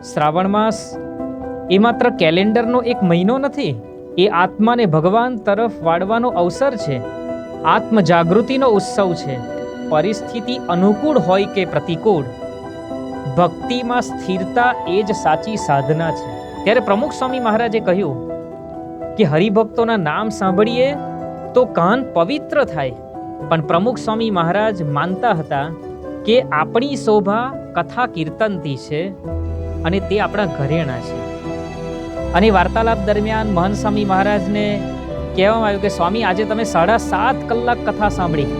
શ્રાવણ માસ એ માત્ર કેલેન્ડરનો એક મહિનો નથી, એ આત્માને ભગવાન તરફ વાળવાનો અવસર છે, આત્મ જાગૃતિનો ઉત્સવ છે. પરિસ્થિતિ અનુકૂળ હોય કે પ્રતિકૂળ, ભક્તિમાં સ્થિરતા એ જ સાચી સાધના છે. ત્યારે પ્રમુખ સ્વામી મહારાજે કહ્યું કે હરિભક્તોના નામ સાંભળીએ તો કાન પવિત્ર થાય, પણ પ્રમુખ સ્વામી મહારાજ માનતા હતા કે આપણી શોભા કથા કીર્તનથી છે અને તે આપણા ઘરેણા છે. અને વાર્તાલાપ દરમિયાન મહંત સ્વામી મહારાજને કહેવામાં આવ્યું કે સ્વામી આજે તમે 7.5 કલાક કથા સાંભળી.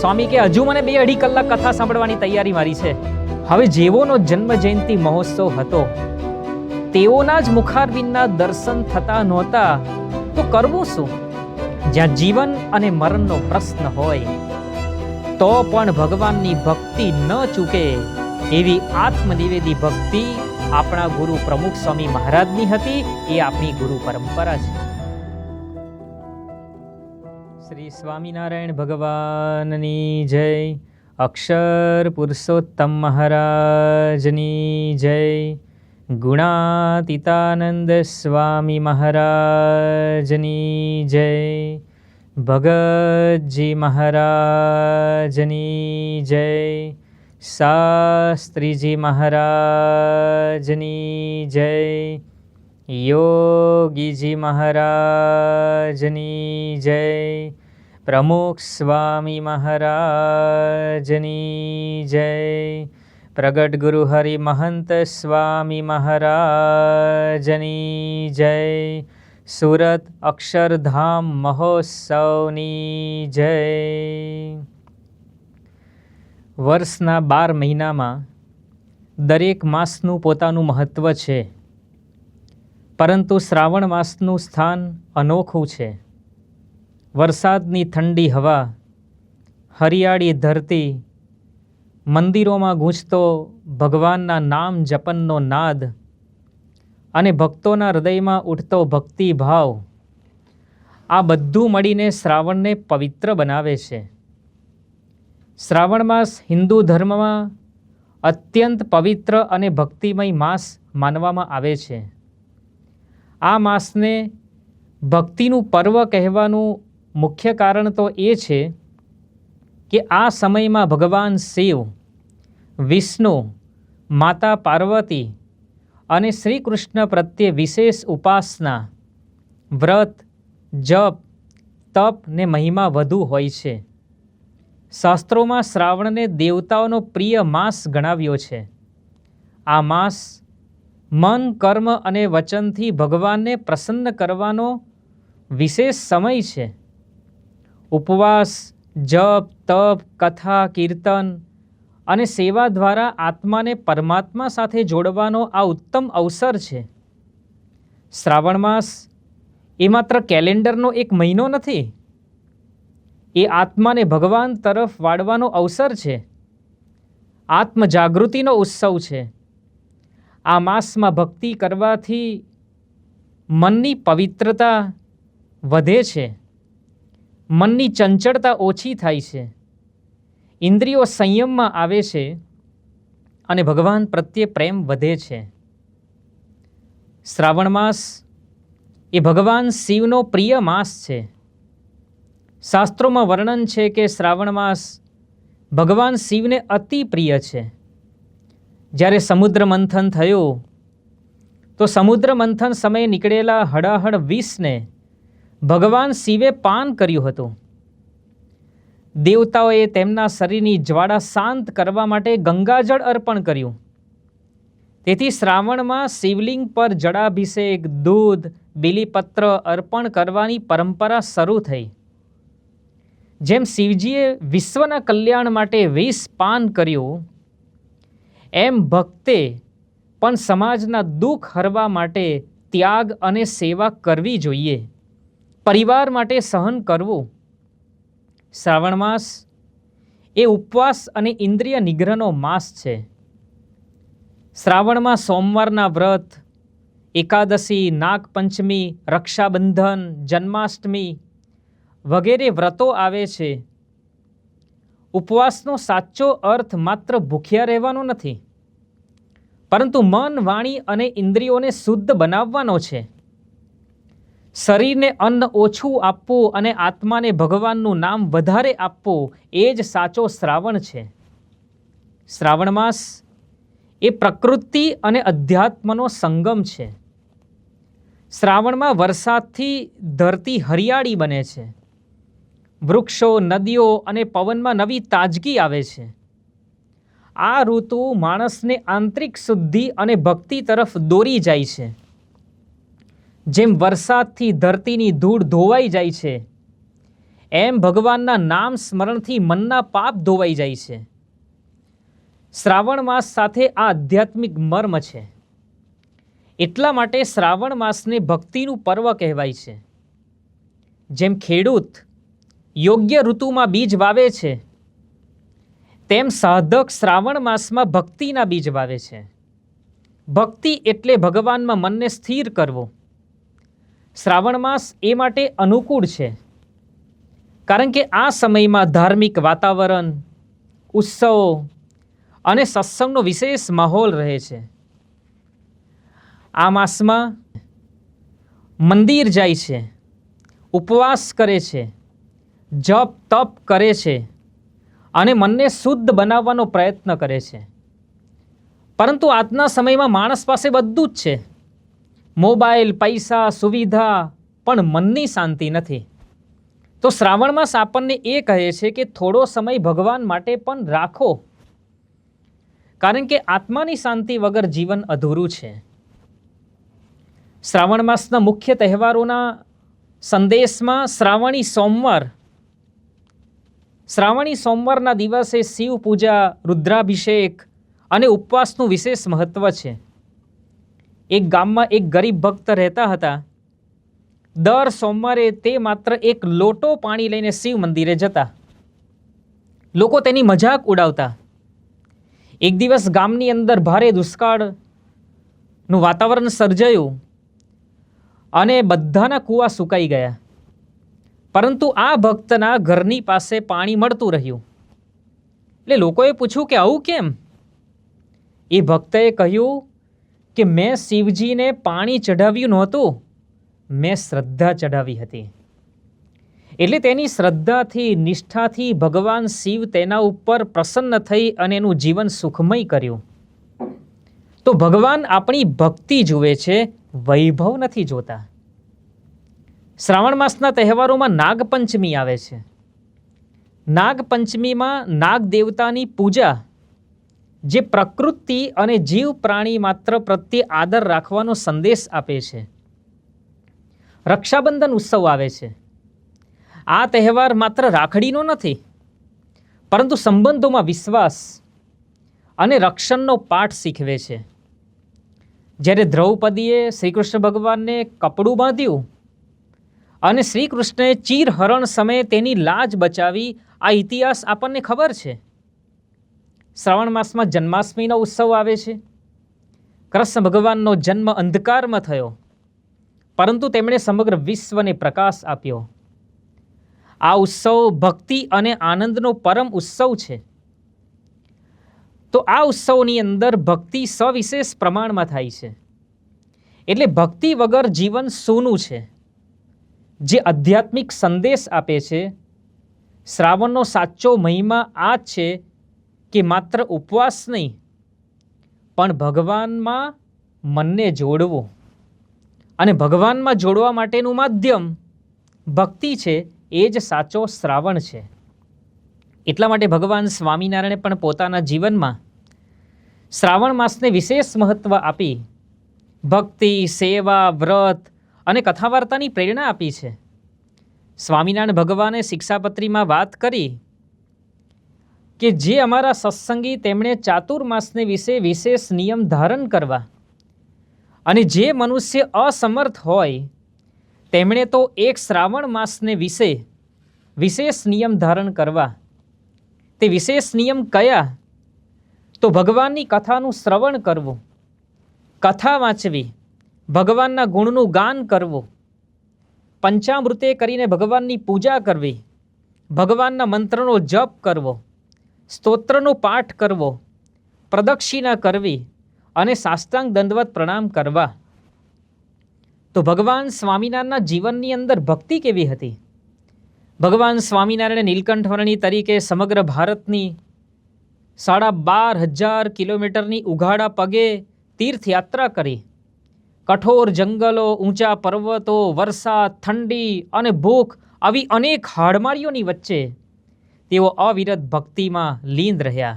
સ્વામી કે હજુ મને 2-2.5 કલાક કથા સાંભળવાની તૈયારી મારી છે. હવે જેવોનો જન્મ જયંતિ મહોત્સવ હતો તેઓના જ મુખારવિંદના દર્શન થતા નહોતા તો કરવું શું? જ્યાં જીવન અને મરણનો પ્રશ્ન હોય તો પણ ભગવાનની ભક્તિ ન ચૂકે એવી આત્મનિવેદી ભક્તિ આપણા ગુરુ પ્રમુખ સ્વામી મહારાજની હતી. એ આપણી ગુરુ પરંપરા છે. શ્રી સ્વામિનારાયણ ભગવાનની જય. અક્ષર પુરુષોત્તમ મહારાજની જય. ગુણાતીતાનંદ સ્વામી મહારાજની જય. ભગતજી મહારાજની જય. શાસ્ત્રીજી મહારાજની જય. યોગીજી મહારાજની જય. પ્રમુખ સ્વામી મહારાજની જય. પ્રગટ ગુરુ હરિ મહંત સ્વામી મહારાજની જય. સુરત અક્ષરધામ મહોત્સવની જય. વર્ષના 12 મહિનામાં દરેક માસનું પોતાનું મહત્વ છે, પરંતુ શ્રાવણ માસનું સ્થાન અનોખું છે. વરસાદની ઠંડી હવા, હરિયાળી ધરતી, મંદિરોમાં ગૂંજતો ભગવાનના નામ જપનનો નાદ અને ભક્તોના હૃદયમાં ઉઠતો ભક્તિ ભાવ, આ બધું મળીને શ્રાવણને પવિત્ર બનાવે છે. શ્રાવણ માસ હિન્દુ ધર્મમાં અત્યંત પવિત્ર અને ભક્તિમય માસ માનવામાં આવે છે. આ માસને ભક્તિનું પર્વ કહેવાનું મુખ્ય કારણ તો એ છે કે આ સમયમાં ભગવાન શિવ, વિષ્ણુ, માતા પાર્વતી અને શ્રી કૃષ્ણ પ્રત્યે વિશેષ ઉપાસના, વ્રત, જપ, તપ ને મહિમા વધુ હોય છે. શાસ્ત્રોમાં શ્રાવણને દેવતાઓનો પ્રિય માસ ગણાવ્યો છે. આ માસ મન, કર્મ અને વચનથી ભગવાનને પ્રસન્ન કરવાનો વિશેષ સમય છે. ઉપવાસ, જપ, તપ, કથા, કીર્તન અને સેવા દ્વારા આત્માને પરમાત્મા સાથે જોડવાનો આ ઉત્તમ અવસર છે. શ્રાવણ માસ એ માત્ર કેલેન્ડરનો એક મહિનો નથી, એ આત્માને ભગવાન તરફ વાળવાનો અવસર છે, આત્મ જાગૃતિનો ઉત્સવ છે. આ માસમાં ભક્તિ કરવાથી મનની પવિત્રતા વધે છે, મનની ચંચળતા ઓછી થાય છે, ઇન્દ્રિયો સંયમમાં આવે છે અને ભગવાન પ્રત્યે પ્રેમ વધે છે. શ્રાવણ માસ એ ભગવાન શિવનો પ્રિય માસ છે. શાસ્ત્રોમાં વર્ણન છે કે શ્રાવણ માસ ભગવાન શિવને અતિ પ્રિય છે. જ્યારે સમુદ્ર મંથન થયું તો સમુદ્ર મંથન સમયે નીકળેલા હળાહળ વિષને ભગવાન શિવે પાન કર્યું હતું. દેવતાઓએ તેમના શરીરની જ્વાળા શાંત કરવા માટે ગંગાજળ અર્પણ કર્યું. તેથી શ્રાવણમાં શિવલિંગ પર જળાભિષેક, દૂધ, બીલીપત્ર અર્પણ કરવાની પરંપરા શરૂ થઈ. જેમ શિવજીએ વિશ્વના કલ્યાણ માટે વિષ પાન કર્યું, એમ ભક્તે પણ સમાજના દુઃખ હરવા માટે ત્યાગ અને સેવા કરવી જોઈએ, પરિવાર માટે સહન કરવું. શ્રાવણ માસ એ ઉપવાસ અને ઇન્દ્રિય નિગ્રહનો માસ છે. શ્રાવણમાં સોમવારના વ્રત, એકાદશી, નાગપંચમી, રક્ષાબંધન, જન્માષ્ટમી વગેરે વ્રતો આવે છે. ઉપવાસનો સાચો અર્થ માત્ર ભૂખ્યા રહેવાનો નથી, પરંતુ મન, વાણી અને ઇન્દ્રિયોને શુદ્ધ બનાવવાનો છે. શરીરને અન્ન ઓછું આપવું અને આત્માને ભગવાનનું નામ વધારે આપવું એ જ સાચો શ્રાવણ છે. શ્રાવણ માસ એ પ્રકૃતિ અને અધ્યાત્મનો સંગમ છે. શ્રાવણમાં વરસાદથી ધરતી હરિયાળી બને છે. વૃક્ષો, નદીઓ અને પવનમાં નવી તાજગી આવે છે. આ ઋતુ માણસને આંતરિક શુદ્ધિ અને ભક્તિ તરફ દોરી જાય છે. જેમ વરસાદથી ધરતીની ધૂળ ધોવાઈ જાય છે, એમ ભગવાનના નામ સ્મરણથી મનના પાપ ધોવાઈ જાય છે. શ્રાવણ માસ સાથે આ આધ્યાત્મિક મર્મ છે. એટલા માટે શ્રાવણ માસને ભક્તિનું પર્વ કહેવાય છે. જેમ ખેડૂત યોગ્ય ઋતુમાં બીજ વાવે છે, તેમ સાધક શ્રાવણ માસમાં ભક્તિના બીજ વાવે છે. ભક્તિ એટલે ભગવાનમાં મનને સ્થિર કરવું. શ્રાવણ માસ એ માટે અનુકૂળ છે, કારણ કે આ સમયમાં ધાર્મિક વાતાવરણ, ઉત્સવો અને સત્સંગનો વિશેષ માહોલ રહે છે. આ માસમાં મંદિર જાય છે, ઉપવાસ કરે છે, જપ તપ કરે છે અને મનને શુદ્ધ બનાવવાનો પ્રયત્ન કરે છે. પરંતુ આજના સમયમાં માણસ પાસે બધું જ છે, મોબાઈલ, પૈસા, સુવિધા, પણ મનની શાંતિ નથી. તો શ્રાવણ માસ આપણને એ કહે છે કે થોડો સમય ભગવાન માટે પણ રાખો, કારણ કે આત્માની શાંતિ વગર જીવન અધૂરું છે. શ્રાવણ માસના મુખ્ય તહેવારોના સંદેશમાં શ્રાવણી સોમવારના દિવસે શિવ પૂજા, રુદ્રાભિષેક અને ઉપવાસનું વિશેષ મહત્વ છે. એક ગામમાં એક ગરીબ ભક્ત રહેતા હતા. દર સોમવારે તે માત્ર એક લોટો પાણી લઈને શિવ મંદિરે જતા. લોકો તેની મજાક ઉડાવતા. એક દિવસ ગામની અંદર ભારે દુષ્કાળનું વાતાવરણ સર્જાયું અને બધાના કૂવા સુકાઈ ગયા. પરંતુ આ ભક્તના ઘરની પાસે પાણી મળતું રહ્યું. એટલે લોકોએ પૂછ્યું કે આવું કેમ? એ ભક્તએ કહ્યું કે મેં શિવજીને પાણી ચઢાવ્યું નહોતું, મેં શ્રદ્ધા ચઢાવી હતી. એટલે તેની શ્રદ્ધાથી, નિષ્ઠાથી ભગવાન શિવ તેના ઉપર પ્રસન્ન થઈ અને એનું જીવન સુખમય કર્યું. તો ભગવાન આપણી ભક્તિ જુએ છે, વૈભવ નથી જોતા. શ્રાવણ માસના તહેવારોમાં નાગપંચમી આવે છે. નાગપંચમીમાં નાગ દેવતાની પૂજા, જે પ્રકૃતિ અને જીવ પ્રાણી માત્ર પ્રત્યે આદર રાખવાનો સંદેશ આપે છે. રક્ષાબંધન ઉત્સવ આવે છે. આ તહેવાર માત્ર રાખડીનો નથી, પરંતુ સંબંધોમાં વિશ્વાસ અને રક્ષણનો પાઠ શીખવે છે. જ્યારે દ્રૌપદીએ શ્રી કૃષ્ણ ભગવાનને કપડું બાંધ્યું અને શ્રી કૃષ્ણએ ચીરહરણ સમયે તેની લાજ બચાવી, આ ઇતિહાસ આપણને ખબર છે. શ્રાવણ માસમાં જન્માષ્ટમીનો ઉત્સવ આવે છે. કૃષ્ણ ભગવાનનો જન્મ અંધકારમાં થયો, પરંતુ તેમણે સમગ્ર વિશ્વને પ્રકાશ આપ્યો. આ ઉત્સવ ભક્તિ અને આનંદનો પરમ ઉત્સવ છે. તો આ ઉત્સવની અંદર ભક્તિ સવિશેષ પ્રમાણમાં થાય છે. એટલે ભક્તિ વગર જીવન સૂનું છે. જે આધ્યાત્મિક સંદેશ આપે છે, શ્રાવણનો સાચો મહિમા આ જ છે કે માત્ર ઉપવાસ નહીં, પણ ભગવાનમાં મનને જોડવું. અને ભગવાનમાં જોડવા માટેનું માધ્યમ ભક્તિ છે, એ જ સાચો શ્રાવણ છે. એટલા માટે ભગવાન સ્વામિનારાયણે પણ પોતાના જીવનમાં શ્રાવણ માસને વિશેષ મહત્વ આપી ભક્તિ, સેવા, વ્રત અને કથા વાર્તાની પ્રેરણા આપી છે. સ્વામિનારાયણ ભગવાને શિક્ષાપત્રીમાં વાત કરી કે જે અમારા સત્સંગી તેમણે ચાતુર્માસને વિશે વિશેષ નિયમ ધારણ કરવા, અને જે મનુષ્ય અસમર્થ હોય તેમણે તો એક શ્રાવણ માસને વિશે વિશેષ નિયમ ધારણ કરવા. તે વિશેષ નિયમ કયા? તો ભગવાનની કથાનું શ્રવણ કરવું, કથા વાંચવી, ભગવાનના ગુણનું ગાન કરવું, પંચામૃતે કરીને ભગવાનની પૂજા કરવી, ભગવાનના મંત્રનો જપ કરવો, સ્તોત્રનો પાઠ કરવો, પ્રદક્ષિણા કરવી અને સાષ્ટાંગ દંડવત પ્રણામ કરવા. તો ભગવાન સ્વામિનારાયણના જીવનની અંદર ભક્તિ કેવી હતી? ભગવાન સ્વામિનારાયણ નીલકંઠ વર્ણી તરીકે સમગ્ર ભારતની 12,500 કિલોમીટરની ઉઘાડા પગે તીર્થયાત્રા કરી. કઠોર જંગલો, ઊંચા પર્વતો, વરસાદ, ઠંડી અને ભૂખ આવી અનેક હાડમારીઓની વચ્ચે તેઓ અવિરત ભક્તિમાં લીન રહ્યા.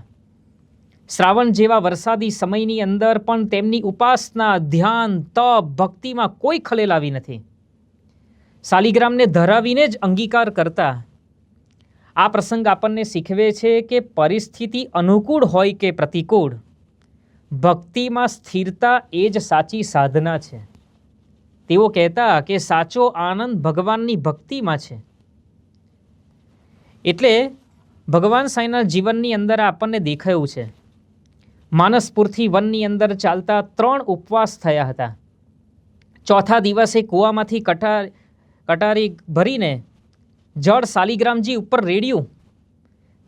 શ્રાવણ જેવા વરસાદી સમયની અંદર પણ તેમની ઉપાસના, ધ્યાન, તપ, ભક્તિમાં કોઈ ખલેલ આવી નથી. શાલિગ્રામને ધરાવીને જ અંગીકાર કરતા. આ પ્રસંગ આપણને શીખવે છે કે પરિસ્થિતિ અનુકૂળ હોય કે પ્રતિકૂળ, ભક્તિમાં સ્થિરતા એ જ સાચી સાધના છે. તેઓ કહેતા કે સાચો આનંદ ભગવાનની ભક્તિમાં છે. એટલે ભગવાન સાંઈના જીવનની અંદર આપણને દેખાયું છે. માનસપુરથી વનની અંદર ચાલતા 3 ઉપવાસ થયા હતા. ચોથા દિવસે કૂવામાંથી કટારી ભરીને જળ શાલિગ્રામજી ઉપર રેડ્યું.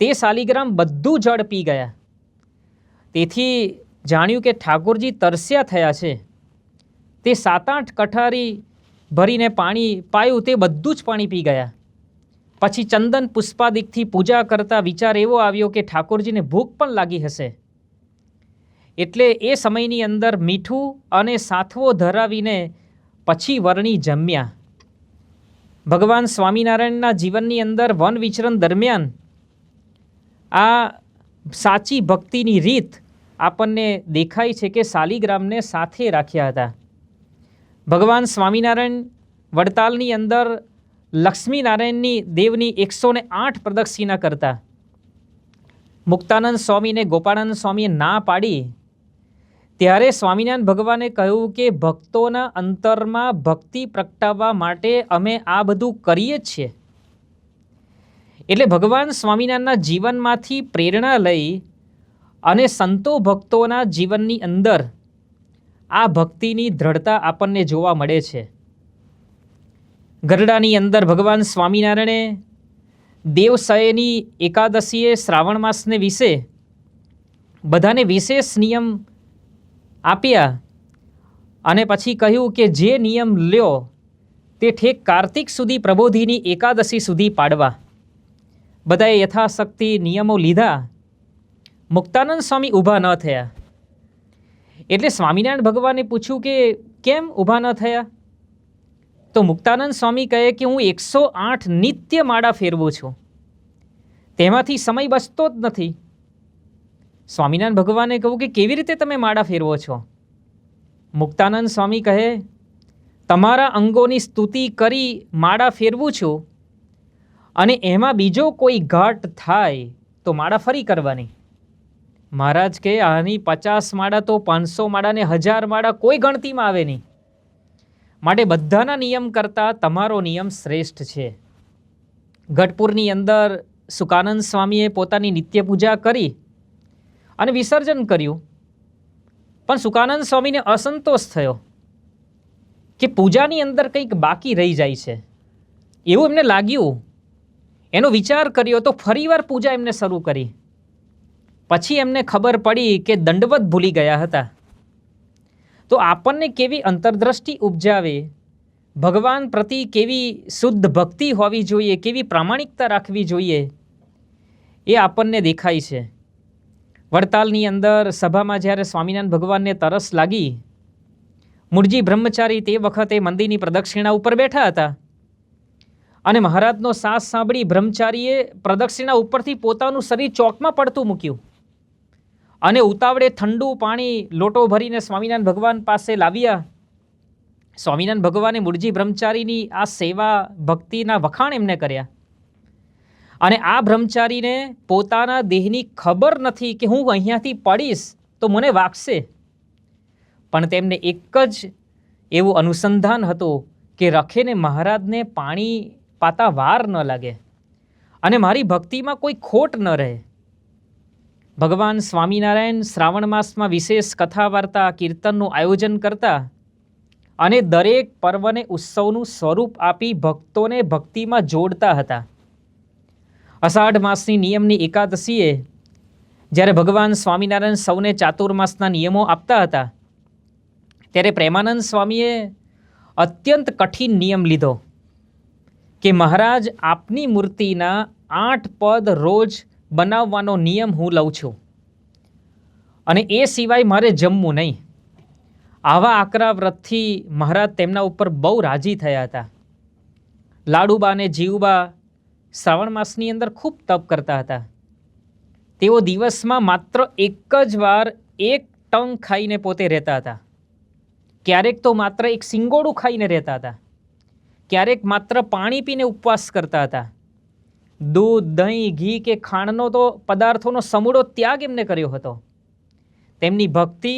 તે શાલિગ્રામ બધું જળ પી ગયા. તેથી જાણ્યું કે ઠાકોરજી તરસ્યા થયા છે. તે 7-8 કટારી ભરીને પાણી પાયું, તે બધું જ પાણી પી ગયા. પછી ચંદન પુષ્પાદિકથી પૂજા કરતા વિચાર એવો આવ્યો કે ઠાકોરજીને ભૂખ પણ લાગી હશે. એટલે એ સમયની અંદર મીઠું અને સાથવો ધરાવીને પછી વર્ણી જમ્યા. ભગવાન સ્વામિનારાયણના જીવનની અંદર વન વિચરણ દરમિયાન આ સાચી ભક્તિની રીત આપણને દેખાય છે કે શાલિગ્રામને સાથે રાખ્યા હતા. ભગવાન સ્વામિનારાયણ વડતાલની અંદર લક્ષ્મીનારાયણની દેવની 108 પ્રદક્ષિણા કરતા. મુક્તાનંદ સ્વામીને ગોપાળાનંદ સ્વામીએ ના પાડી ત્યારે સ્વામિનારાયણ ભગવાને કહ્યું કે ભક્તોના અંતરમાં ભક્તિ પ્રગટાવવા માટે અમે આ બધું કરીએ જ છીએ. એટલે ભગવાન સ્વામિનારાયણના જીવનમાંથી પ્રેરણા લઈ અને સંતો ભક્તોના જીવનની અંદર આ ભક્તિની દ્રઢતા આપણને જોવા મળે છે. ગરડાની અંદર ભગવાન સ્વામિનારાયણે દેવસયની એકાદશીએ શ્રાવણ માસને વિશે બધાને વિશેષ નિયમ આપ્યા અને પછી કહ્યું કે જે નિયમ લ્યો તે ઠેક કાર્તિક સુધી પ્રબોધિની એકાદશી સુધી પાડવા. બધાએ યથાશક્તિ નિયમો લીધા. મુક્તાનંદ સ્વામી ઊભા ન થયા. એટલે સ્વામિનારાયણ ભગવાને પૂછ્યું કે કેમ ઊભા ન થયા? તો મુક્તાનંદ સ્વામી કહે કે હું 108 નિત્ય માળા ફેરવું છું, તેમાંથી સમય બચતો જ નથી. સ્વામિનારાયણ ભગવાને કહ્યું કે કેવી રીતે તમે માળા ફેરવો છો? મુક્તાનંદ સ્વામી કહે તમારા અંગોની સ્તુતિ કરી માળા ફેરવું છું અને એમાં બીજો કોઈ ઘાટ થાય તો માળા ફરી કરવાની. મહારાજ કહે આની 50 માળા તો 500 માળા ને 1000 માળા કોઈ ગણતીમાં આવે નહીં. માટે બધાના નિયમ કરતાં તમારો નિયમ શ્રેષ્ઠ છે. ગઢપુરની અંદર સુકાનંદ સ્વામીએ પોતાની નિત્ય પૂજા કરી અને વિસર્જન કર્યું. પણ સુકાનંદ સ્વામીને અસંતોષ થયો કે પૂજાની અંદર કંઈક બાકી રહી જાય છે એવું એમને લાગ્યું. એનો વિચાર કર્યો તો ફરીવાર પૂજા એમને શરૂ કરી. પછી એમને ખબર પડી કે દંડવત ભૂલી ગયા હતા. તો આપણને કેવી અંતરદ્રષ્ટિ ઉપજાવે, ભગવાન પ્રતિ કેવી શુદ્ધ ભક્તિ હોવી જોઈએ, કેવી પ્રામાણિકતા રાખવી જોઈએ, એ આપણને દેખાય છે. વડતાલની અંદર સભામાં જ્યારે સ્વામિનારાયણ ભગવાનને તરસ લાગી, મૂળજી બ્રહ્મચારી તે વખતે મંદિરની પ્રદક્ષિણા ઉપર બેઠા હતા અને મહારાજનો સાથ સાંભળી બ્રહ્મચારીએ પ્રદક્ષિણા ઉપરથી પોતાનું શરીર ચોકમાં પડતું મૂક્યું અને ઉતાવળે ઠંડુ પાણી લોટો ભરીને સ્વામિનારાયણ ભગવાન પાસે લાવ્યા. સ્વામિનારાયણ ભગવાને મૂળજી બ્રહ્મચારીની આ સેવા ભક્તિના વખાણ એમને કર્યા અને આ બ્રહ્મચારીને પોતાના દેહની ખબર નથી કે હું અહીંયાથી પડીશ તો મને વાગશે. પણ તેમને એક જ એવું અનુસંધાન હતું કે રખેને મહારાજને પાણી પાતા વાર ન લાગે અને મારી ભક્તિમાં કોઈ ખોટ ન રહે. ભગવાન સ્વામિનારાયણ શ્રાવણ માસમાં વિશેષ કથા વાર્તા કીર્તનનું આયોજન કરતા અને દરેક પર્વને ઉત્સવનું સ્વરૂપ આપી ભક્તોને ભક્તિમાં જોડતા હતા. અષાઢ માસની નિયમની એકાદશીએ જ્યારે ભગવાન સ્વામિનારાયણ સૌને ચાતુર્માસના નિયમો આપતા હતા, ત્યારે પ્રેમાનંદ સ્વામીએ અત્યંત કઠિન નિયમ લીધો કે મહારાજ, આપની મૂર્તિના 8 પદ રોજ બનાવવાનો નિયમ હું લઉં છું અને એ સિવાય મારે જમવું નહીં. આવા આકરા વ્રતથી મહારાજ તેમના ઉપર બહુ રાજી થયા હતા. લાડુબા અને જીવબા શ્રાવણ માસની અંદર ખૂબ તપ કરતા હતા. તેઓ દિવસમાં માત્ર એક જ વાર 1 ટંક ખાઈને પોતે રહેતા હતા. ક્યારેક તો માત્ર 1 સિંગોડું ખાઈને રહેતા હતા. ક્યારેક માત્ર પાણી પીને ઉપવાસ કરતા હતા. દૂધ, દહીં, ઘી કે ખાંડનો તો પદાર્થોનો સમૂળો ત્યાગ એમને કર્યો હતો. તેમની ભક્તિ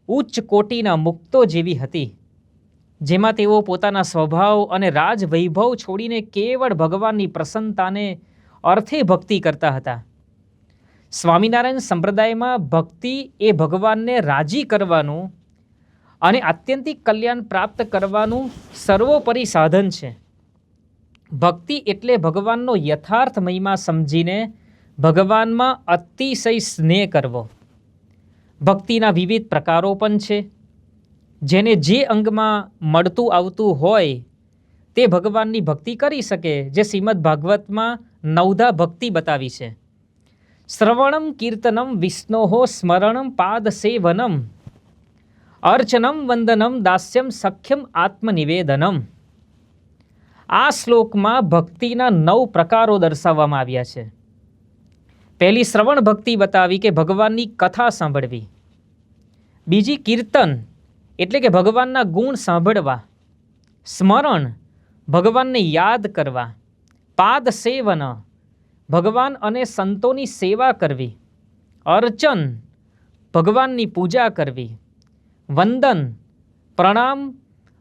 ઉચ્ચ કોટીના મુક્તો જેવી હતી, જેમાં તેઓ પોતાના સ્વભાવ અને રાજવૈભવ છોડીને કેવળ ભગવાનની પ્રસન્નતાને અર્થે ભક્તિ કરતા હતા. સ્વામિનારાયણ સંપ્રદાયમાં ભક્તિ એ ભગવાનને રાજી કરવાનું અને આત્યંતિક કલ્યાણ પ્રાપ્ત કરવાનું સર્વોપરી સાધન છે. ભક્તિ એટલે ભગવાનનો યથાર્થ મહિમા સમજીને ભગવાનમાં અતિશય સ્નેહ કરવો. ભક્તિના વિવિધ પ્રકારો પણ છે. જેને જે અંગમાં મળતું આવતું હોય તે ભગવાનની ભક્તિ કરી શકે, જે શ્રીમદ ભાગવતમાં 9ધા ભક્તિ બતાવી છે. શ્રવણમ કીર્તનમ વિષ્ણોઃ સ્મરણમ પાદ સેવનમ અર્ચનમ વંદનમ દાસ્યમ સખ્યમ આત્મનિવેદનમ. આ શ્લોકમાં ભક્તિના 9 પ્રકારો દર્શાવવામાં આવ્યા છે. પહેલી શ્રવણ ભક્તિ બતાવી કે ભગવાનની કથા સાંભળવી. બીજી કીર્તન એટલે કે ભગવાનના ગુણ સાંભળવા. સ્મરણ ભગવાનને યાદ કરવા. પાદ સેવન ભગવાન અને સંતોની સેવા કરવી. અર્ચન ભગવાનની પૂજા કરવી. વંદન પ્રણામ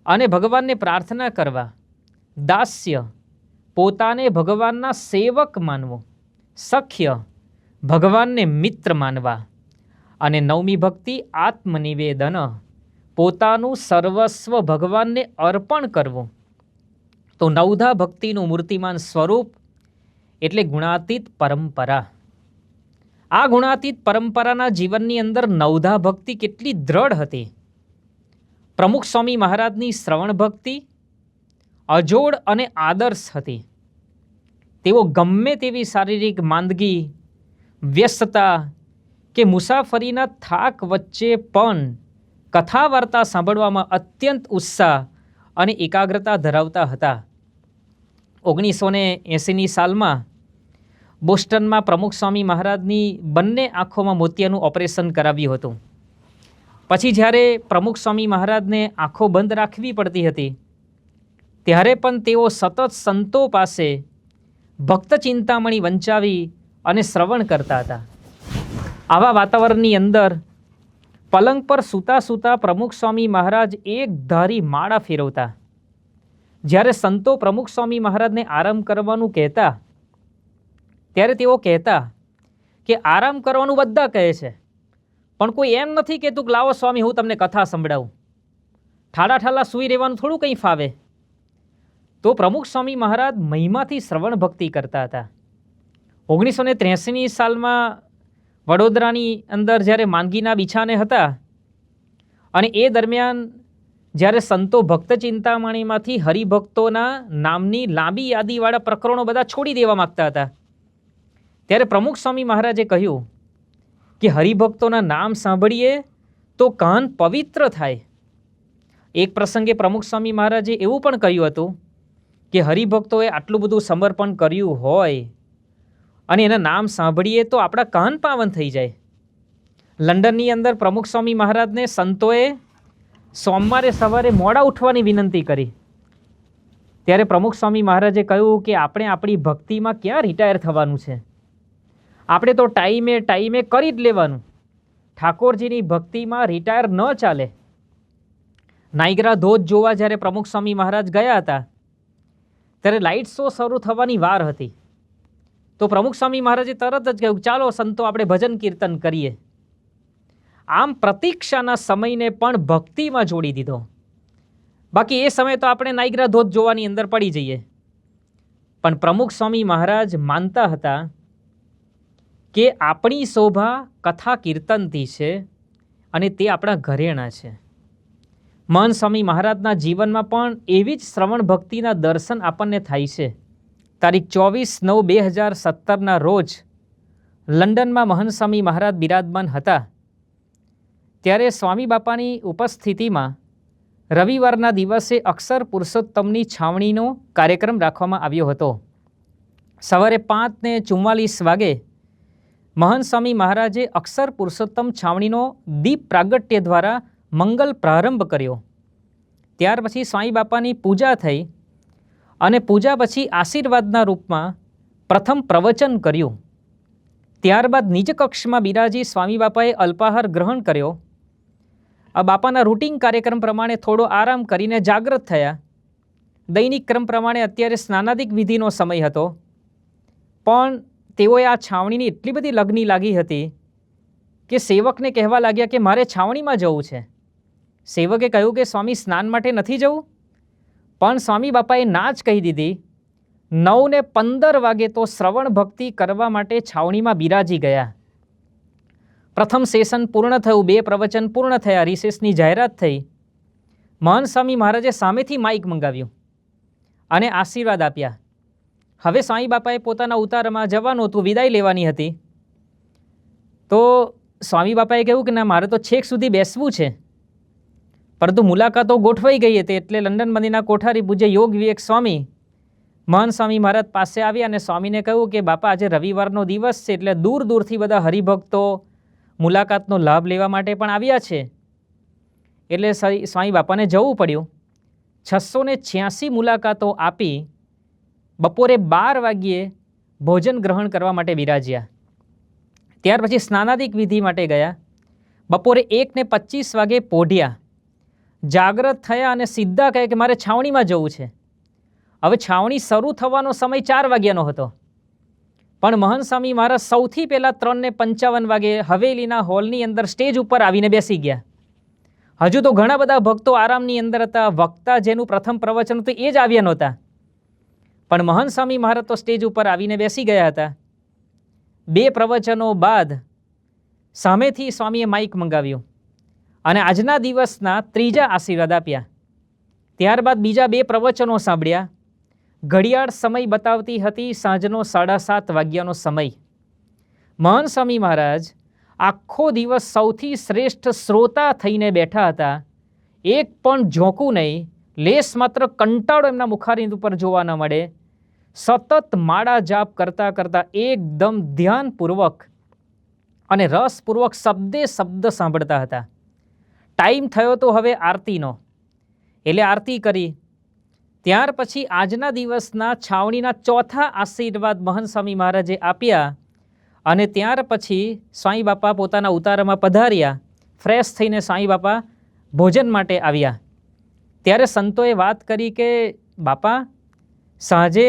અને ભગવાનને પ્રાર્થના કરવા. દાસ્ય પોતાને ભગવાનના સેવક માનવો. સખ્ય ભગવાનને મિત્ર માનવા. અને 9મી ભક્તિ આત્મનિવેદન પોતાનું સર્વસ્વ ભગવાનને અર્પણ કરવું. તો 9ધા ભક્તિનું મૂર્તિમાન સ્વરૂપ એટલે ગુણાતીત પરંપરા. આ ગુણાતીત પરંપરાના જીવનની અંદર 9ધા ભક્તિ કેટલી દ્રઢ હતી. પ્રમુખ સ્વામી મહારાજની શ્રવણ ભક્તિ અજોડ અને આદર્શ હતી. તેઓ ગમે તેવી શારીરિક માંદગી, વ્યસ્તતા કે મુસાફરીના થાક વચ્ચે પણ કથા વાર્તા સાંભળવામાં અત્યંત ઉત્સાહ અને એકાગ્રતા ધરાવતા હતા. 1980ની સાલમાં બોસ્ટનમાં પ્રમુખ સ્વામી મહારાજની બંને આંખોમાં મોતિયાનું ઓપરેશન કરાવ્યું હતું. પછી જ્યારે પ્રમુખ સ્વામી મહારાજને આંખો બંધ રાખવી પડતી હતી, ત્યારે પણ તેઓ સતત સંતો પાસે ભક્ત ચિંતામણી વંચાવી અને શ્રવણ કરતા હતા. આવા વાતાવરણની અંદર પલંગ પર સૂતા સૂતા પ્રમુખ સ્વામી મહારાજ એક ધારી માળા ફેરવતા. જ્યારે સંતો પ્રમુખ સ્વામી મહારાજને આરામ કરવાનું કહેતા, ત્યારે તેઓ કહેતા કે આરામ કરવાનું બધા કહે છે, પણ કોઈ એમ નથી કહેતું કે લાવો સ્વામી હું તમને કથા સંભળાવું. ઠાડા ઠાલા સૂઈ રહેવાનું થોડું કંઈ ફાવે. તો પ્રમુખ સ્વામી મહારાજ મહિમાથી શ્રવણ ભક્તિ કરતા હતા. 1983ની સાલમાં વડોદરાની અંદર જ્યારે માંદગીના બિછાને હતા અને એ દરમિયાન જ્યારે સંતો ભક્ત ચિંતામણીમાંથી હરિભક્તોના નામની લાંબી યાદીવાળા પ્રકરણો બધા છોડી દેવા માગતા હતા, ત્યારે પ્રમુખ સ્વામી મહારાજે કહ્યું કે હરિભક્તોના નામ સાંભળીએ તો કાન પવિત્ર થાય. એક પ્રસંગે પ્રમુખ સ્વામી મહારાજે એવું પણ કહ્યું હતું કે હરિભક્તોએ આટલું બધું સમર્પણ કર્યું હોય અને એના નામ સાંભળીએ તો આપણા કાન પાવન થઈ જાય. લંડનની અંદર પ્રમુખ સ્વામી મહારાજને સંતોએ સોમવારે સવારે મોડા ઉઠવાની વિનંતી કરી. ત્યારે પ્રમુખ સ્વામી મહારાજે કહ્યું કે આપણે આપણી ભક્તિમાં ક્યાં રિટાયર થવાનું છે, આપણે તો ટાઈમે ટાઈમે કરી જ લેવાનું. ઠાકોરજીની ભક્તિમાં રિટાયર ન ચાલે. નાયગ્રા ધોધ જોવા જ્યારે પ્રમુખ સ્વામી મહારાજ ગયા હતા, ત્યારે લાઇટ શો શરૂ થવાની વાર હતી. તો પ્રમુખ સ્વામી મહારાજે તરત જ કહ્યું ચાલો સંતો આપણે ભજન કીર્તન કરીએ. આમ પ્રતીક્ષાના સમયને પણ ભક્તિમાં જોડી દીધો. બાકી એ સમય તો આપણે નાયગ્રા ધોધ જોવાની અંદર પડી જઈએ. પણ પ્રમુખ સ્વામી મહારાજ માનતા હતા કે આપણી શોભા કથા કીર્તનથી છે અને તે આપણા ઘરેણાં છે. મહંત સ્વામી મહારાજના જીવનમાં પણ એવી જ શ્રવણ ભક્તિના દર્શન આપણને થાય છે. તારીખ 24/9/2017 રોજ લંડનમાં મહંત સ્વામી મહારાજ બિરાજમાન હતા. ત્યારે સ્વામી બાપાની ઉપસ્થિતિમાં રવિવારના દિવસે અક્ષર પુરુષોત્તમની છાવણીનો કાર્યક્રમ રાખવામાં આવ્યો હતો. સવારે 5:44 વાગે મહંત સ્વામી મહારાજે અક્ષર પુરુષોત્તમ છાવણીનો દીપ પ્રાગટ્ય દ્વારા મંગલ પ્રારંભ કર્યો. ત્યાર પછી સ્વામી બાપાની પૂજા થઈ અને પૂજા પછી આશીર્વાદના રૂપમાં પ્રથમ પ્રવચન કર્યું. ત્યારબાદ નિજ કક્ષમાં બિરાજી સ્વામી બાપાએ અલ્પાહાર ગ્રહણ કર્યો. આ બાપાના રૂટિન કાર્યક્રમ પ્રમાણે થોડો આરામ કરીને જાગૃત થયા. દૈનિક ક્રમ પ્રમાણે અત્યારે સ્નાનાદિક વિધિનો સમય હતો, પણ તેઓએ આ છાવણીની એટલી બધી લગ્ની લાગી હતી કે સેવકને કહેવા લાગ્યા કે મારે છાવણીમાં જવું છે. સેવકે કહ્યું કે સ્વામી સ્નાન માટે નથી જવું, પણ સ્વામી બાપાએ ના જ કહી દીધી. 9:15 વાગે તો શ્રવણ ભક્તિ કરવા માટે છાવણીમાં બિરાજી ગયા. પ્રથમ સેશન પૂર્ણ થયું, 2 પ્રવચન પૂર્ણ થયા, રિસેસની જાહેરાત થઈ. મહંત સ્વામી મહારાજે સામેથી માઇક મંગાવ્યું અને આશીર્વાદ આપ્યા. હવે સ્વામી બાપાએ પોતાના ઉતારામાં જવાનું હતું, વિદાય લેવાની હતી. તો સ્વામી બાપાએ કહ્યું કે ના, મારે તો છેક સુધી બેસવું છે. પરંતુ મુલાકાતો ગોઠવાઈ ગઈ હતી, એટલે લંડન મંદિરના કોઠારી પૂજ્ય યોગ વિવેક સ્વામી મહંત સ્વામી મહારાજ પાસે આવ્યા અને સ્વામીને કહ્યું કે બાપા, આજે રવિવારનો દિવસ છે, એટલે દૂર દૂરથી બધા હરિભક્તો મુલાકાતનો લાભ લેવા માટે પણ આવ્યા છે. એટલે સ્વામી બાપાને જવું પડ્યું. 686 મુલાકાતો આપી બપોરે 12 વાગ્યે ભોજન ગ્રહણ કરવા માટે બિરાજ્યા. ત્યાર પછી સ્નાનાદિક વિધિ માટે ગયા. બપોરે 1:25 વાગે પોઢ્યા, જાગ્રત થયા અને સીધા કહે કે મારે છાવણીમાં જવું છે. હવે છાવણી શરૂ થવાનો સમય 4 વાગ્યાનો હતો, પણ મહંત સ્વામી મહારાજ સૌથી પહેલાં 3:55 વાગે હવેલીના હોલની અંદર સ્ટેજ ઉપર આવીને બેસી ગયા. હજુ તો ઘણા બધા ભક્તો આરામની અંદર હતા. વક્તા જેનું પ્રથમ પ્રવચન હતું એ જ આવ્યા નહોતા, પણ મહંત સ્વામી મહારાજ તો સ્ટેજ ઉપર આવીને બેસી ગયા હતા. 2 પ્રવચનો બાદ સામેથી સ્વામીએ માઇક મંગાવ્યું અને આજના દિવસના 3જા આશીર્વાદ આપ્યા. ત્યારબાદ બીજા 2 પ્રવચનો સાંભળ્યા. ઘડિયાળ સમય બતાવતી હતી સાંજનો 7:30 વાગ્યાનો સમય. મહંત સ્વામી મહારાજ આખો દિવસ સૌથી શ્રેષ્ઠ શ્રોતા થઈને બેઠા હતા. એક પણ ઝોંકું નહીં, લેસ માત્ર કંટાળો એમના મુખારવિંદ ઉપર જોવા ન મળે. સતત માળા જાપ કરતાં કરતાં એકદમ ધ્યાનપૂર્વક અને રસપૂર્વક શબ્દે શબ્દ સાંભળતા હતા. ટાઈમ થયો તો હવે આરતીનો, એટલે આરતી કરી. ત્યાર પછી આજના દિવસના છાવણીના 4થા આશીર્વાદ મહંત સ્વામી મહારાજે આપ્યા અને ત્યાર પછી સ્વામી બાપા પોતાના ઉતારામાં પધાર્યા. ફ્રેશ થઈને સ્વામી બાપા ભોજન માટે આવ્યા. ત્યારે સંતોએ વાત કરી કે બાપા, સાંજે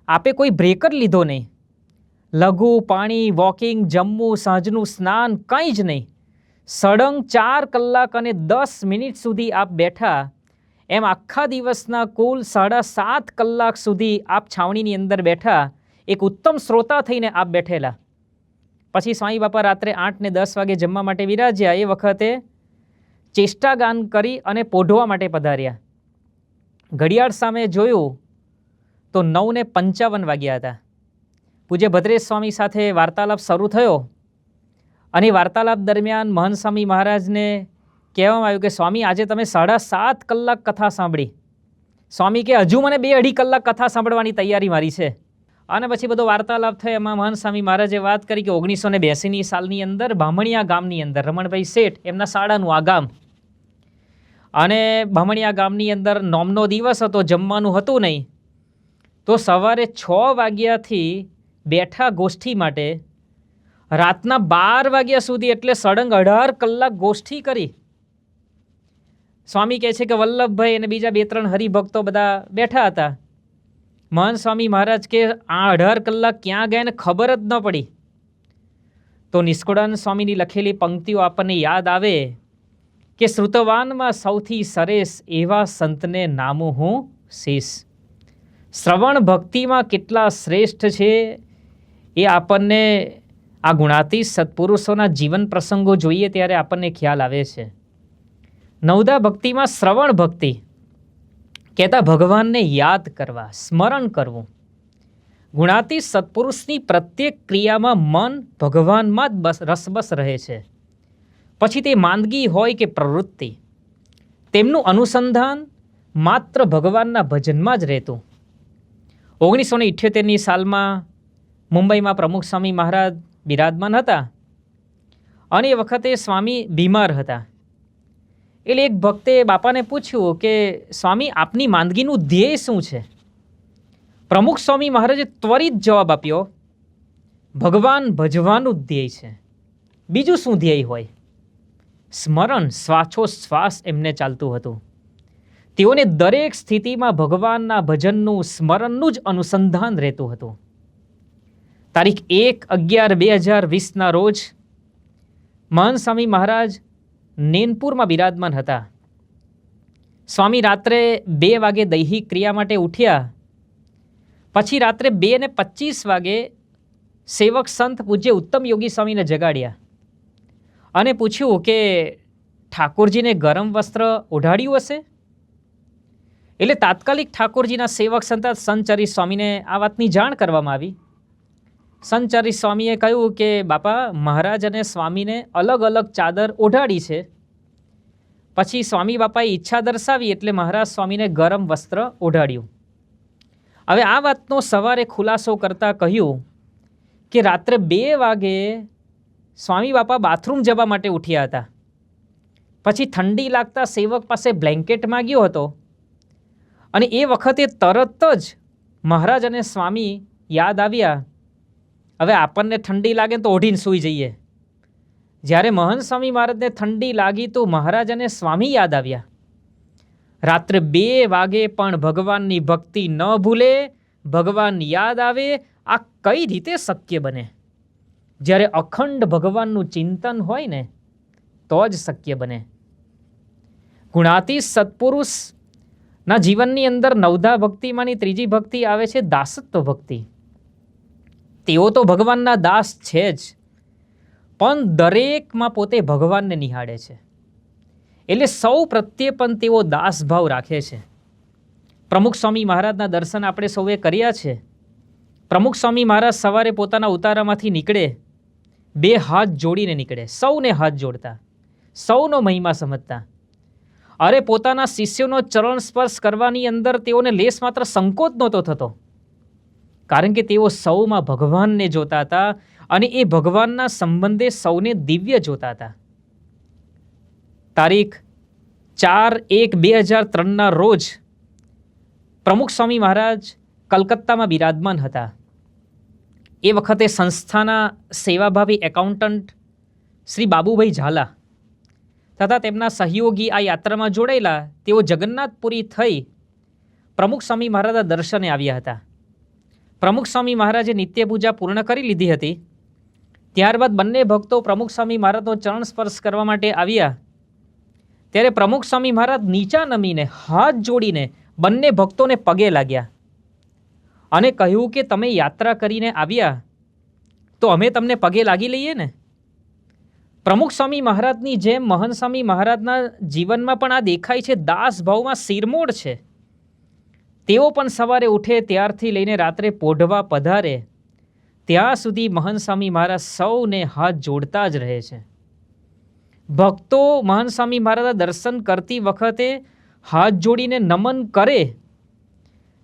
આપે કોઈ બ્રેકર લીધો નહીં. લઘુ પાણી, વોકિંગ, જમવું, સાંજનું સ્નાન, કંઈ જ નહીં. સળંગ 4 કલાક અને 10 મિનિટ સુધી આપ બેઠા. એમ આખા દિવસના કુલ 7.5 કલાક સુધી આપ છાવણીની અંદર બેઠા. એક ઉત્તમ શ્રોતા થઈને આપ બેઠેલા. પછી સ્વામી બાપા રાત્રે 8 ને 10 વાગે જમવા માટે વિરાજ્યા. એ વખતે ચેષ્ટાગાન કરી અને પોઢવા માટે પધાર્યા. ઘડિયાળ સામે જોયું તો 9:55 વાગ્યા હતા. પૂજ્ય ભદ્રેશ સ્વામી સાથે વાર્તાલાપ શરૂ થયો અને વાર્તાલાપ દરમિયાન મહંત સ્વામી મહારાજને કહેવામાં આવ્યું કે સ્વામી, આજે તમે 7.5 કલાક કથા સાંભળી. સ્વામી કે હજુ મને 2-2.5 કલાક કથા સાંભળવાની તૈયારી મારી છે. અને પછી બધો વાર્તાલાપ થયો. એમાં મહંત સ્વામી મહારાજે વાત કરી કે 1982ની સાલની અંદર બામણિયા ગામની અંદર રમણભાઈ શેઠ એમના શાળાનું આ ગામ, અને બામણિયા ગામની અંદર નોમનો દિવસ હતો, જમવાનું હતું નહીં. તો સવારે 6 વાગ્યાથી બેઠા ગોષ્ઠી માટે રાતના 12 વાગ્યા સુધી, એટલે સળંગ 18 કલાક ગોષ્ઠી કરી. સ્વામી કહે છે કે વલ્લભભાઈ અને બીજા 2-3 હરિભક્તો બધા બેઠા હતા. મહંત સ્વામી મહારાજ કે આ 18 કલાક ક્યાં ગયા ને ખબર જ ન પડી. તો નિષ્કુળાનંદ સ્વામીની લખેલી પંક્તિઓ આપણને યાદ આવે કે શ્રુતવાનમાં સૌથી સરેશ એવા સંતને નામું હું શીશ. શ્રવણ ભક્તિમાં કેટલા શ્રેષ્ઠ છે એ આપણને આ ગુણાતીત સત્પુરુષોના જીવન પ્રસંગો જોઈએ ત્યારે આપણને ખ્યાલ આવે છે. નવદા ભક્તિમાં શ્રવણ ભક્તિ કહેતા ભગવાનને યાદ કરવા, સ્મરણ કરવું. ગુણાતીત સત્પુરુષની પ્રત્યેક ક્રિયામાં મન ભગવાનમાં જ રસબસ રહે છે. પછી તે માંદગી હોય કે પ્રવૃત્તિ, તેમનું અનુસંધાન માત્ર ભગવાનના ભજનમાં જ રહેતું. 1978ની સાલમાં મુંબઈમાં પ્રમુખ સ્વામી મહારાજ બિરાજમાન હતા અને એ વખતે સ્વામી બીમાર હતા. એટલે એક ભક્તે બાપાને પૂછ્યું કે સ્વામી આપની માંદગીનું ધ્યેય શું છે? પ્રમુખ સ્વામી મહારાજે ત્વરિત જવાબ આપ્યો, ભગવાન ભજવાનું જ ધ્યેય છે, બીજું શું ધ્યેય હોય? સ્મરણ શ્વાસોશ્વાસ એમને ચાલતું હતું. તેઓને દરેક સ્થિતિમાં ભગવાનના ભજનનું, સ્મરણનું જ અનુસંધાન રહેતું હતું. તારીખ 1/11/2020ના રોજ મહંત સ્વામી મહારાજ નેનપુરમાં બિરાજમાન હતા. સ્વામી રાત્રે 2 વાગે દૈહિક ક્રિયા માટે ઉઠ્યા. પછી રાત્રે 2:25 વાગે સેવક સંત પૂજ્ય ઉત્તમ યોગી સ્વામીને જગાડ્યા અને પૂછ્યું કે ઠાકોરજીને ગરમ વસ્ત્ર ઓઢાડ્યું હશે? એટલે તાત્કાલિક ઠાકોરજીના સેવક સંત સંતચરી સ્વામીને આ વાતની જાણ કરવામાં આવી. સંતચરી સ્વામીએ કહ્યું કે બાપા, મહારાજ અને સ્વામીને અલગ અલગ ચાદર ઓઢાડી છે. પછી સ્વામી બાપાએ ઈચ્છા દર્શાવી એટલે મહારાજ સ્વામીને ગરમ વસ્ત્ર ઓઢાડ્યું. હવે આ વાતનો સવારે ખુલાસો કરતાં કહ્યું કે રાત્રે 2 વાગે સ્વામી બાપા બાથરૂમ જવા માટે ઉઠ્યા હતા. પછી ઠંડી લાગતા સેવક પાસે બ્લેન્કેટ માગ્યો હતો અને એ વખતે તરત જ મહારાજ અને સ્વામી યાદ આવ્યા. હવે આપણને ઠંડી લાગે તો ઓઢીને સૂઈ જઈએ. જ્યારે મહંત સ્વામી મહારાજને ઠંડી લાગી તો મહારાજ અને સ્વામી યાદ આવ્યા. રાત્રે 2 વાગે પણ ભગવાનની ભક્તિ ન ભૂલે, ભગવાન યાદ આવે, આ કઈ રીતે શક્ય બને? જ્યારે અખંડ ભગવાનનું ચિંતન હોય ને તો જ શક્ય બને. ગુણાતીત સત્પુરુષના જીવનની અંદર નવધા ભક્તિમાંની ત્રીજી ભક્તિ આવે છે દાસત્વ ભક્તિ. તેઓ તો ભગવાનના દાસ છે જ, પણ દરેકમાં પોતે ભગવાનને નિહાળે છે. એટલે સૌ પ્રત્યે પણ તેઓ દાસભાવ રાખે છે. પ્રમુખ સ્વામી મહારાજના દર્શન આપણે સૌએ કર્યા છે. પ્રમુખ સ્વામી મહારાજ સવારે પોતાના ઉતારામાંથી નીકળે, 2 હાથ જોડીને નીકળે, સૌને હાથ જોડતા, સૌનો મહિમા સમજતા. અરે પોતાના શિષ્યોનો ચરણ સ્પર્શ કરવાની અંદર તેઓને લેશ માત્ર સંકોચ નહોતો થતો, કારણ કે તેઓ સૌમાં ભગવાનને જોતા હતા અને એ ભગવાનના સંબંધે સૌને દિવ્ય જોતા હતા. તારીખ 4/1/2003ના રોજ પ્રમુખ સ્વામી મહારાજ કલકત્તામાં બિરાજમાન હતા. એ વખતે સંસ્થાના સેવાભાવી એકાઉન્ટન્ટ શ્રી બાબુભાઈ ઝાલા તથા તેમના સહયોગી આ યાત્રામાં જોડાયેલા તેઓ જગન્નાથપુરી થઈ પ્રમુખ સ્વામી મહારાજના દર્શને આવ્યા હતા. પ્રમુખ સ્વામી મહારાજે નિત્ય પૂજા પૂર્ણ કરી લીધી હતી. ત્યારબાદ બંને ભક્તો પ્રમુખ સ્વામી મહારાજનો ચરણ સ્પર્શ કરવા માટે આવ્યા. ત્યારે પ્રમુખ સ્વામી મહારાજ નીચા નમીને હાથ જોડીને બંને ભક્તોને પગે લાગ્યા અને કહ્યું કે તમે યાત્રા કરીને આવ્યા તો અમે તમને પગે લાગી લઈએ ને. પ્રમુખ સ્વામી મહારાજની જેમ મહંત સ્વામી મહારાજના જીવનમાં પણ આ દેખાય છે, દાસ ભાવમાં શિરમોડ છે. તેઓ પણ સવારે ઉઠે ત્યારથી લઈને રાત્રે પોઢવા પધારે ત્યાં સુધી મહંત સ્વામી મહારાજ સૌને હાથ જોડતા જ રહે છે. ભક્તો મહંત સ્વામી મહારાજના દર્શન કરતી વખતે હાથ જોડીને નમન કરે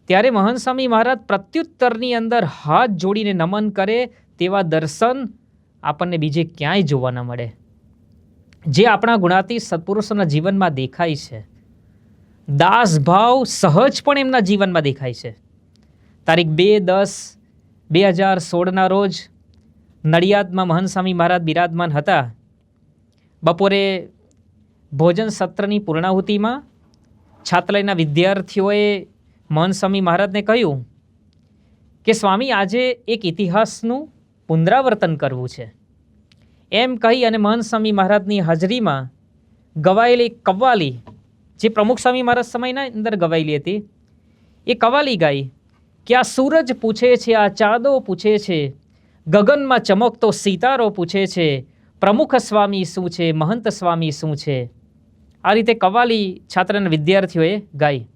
ત્યારે મહંત સ્વામી મહારાજ પ્રત્યુત્તરની અંદર હાથ જોડીને નમન કરે તેવા દર્શન આપણને બીજે ક્યાંય જોવા ન મળે, જે આપણા ગુણાતીત સત્પુરુષોના જીવનમાં દેખાય છે. દાસભાવ સહજ પણ એમના જીવનમાં દેખાય છે. તારીખ 2/10/2016ના રોજ નડિયાદમાં મહંત સ્વામી મહારાજ બિરાજમાન હતા. બપોરે ભોજન સત્રની પૂર્ણાહુતિમાં છાત્રાલયના વિદ્યાર્થીઓએ મહંત સ્વામી મહારાજને કહ્યું કે સ્વામી આજે એક ઇતિહાસનું પુનરાવર્તન કરવું છે. એમ કહી અને મહંત સ્વામી મહારાજની હાજરીમાં ગવાયેલી કવ્વાલી, જે પ્રમુખ સ્વામી મહારાજ સમયના અંદર ગવાયેલી હતી, એ કવ્વાલી ગાઈ કે આ સૂરજ પૂછે છે, આ ચાંદો પૂછે છે, ગગનમાં ચમકતો સિતારો પૂછે છે, પ્રમુખ સ્વામી શું છે, મહંત સ્વામી શું છે. આ રીતે કવાલી છાત્રના વિદ્યાર્થીઓએ ગાઈ.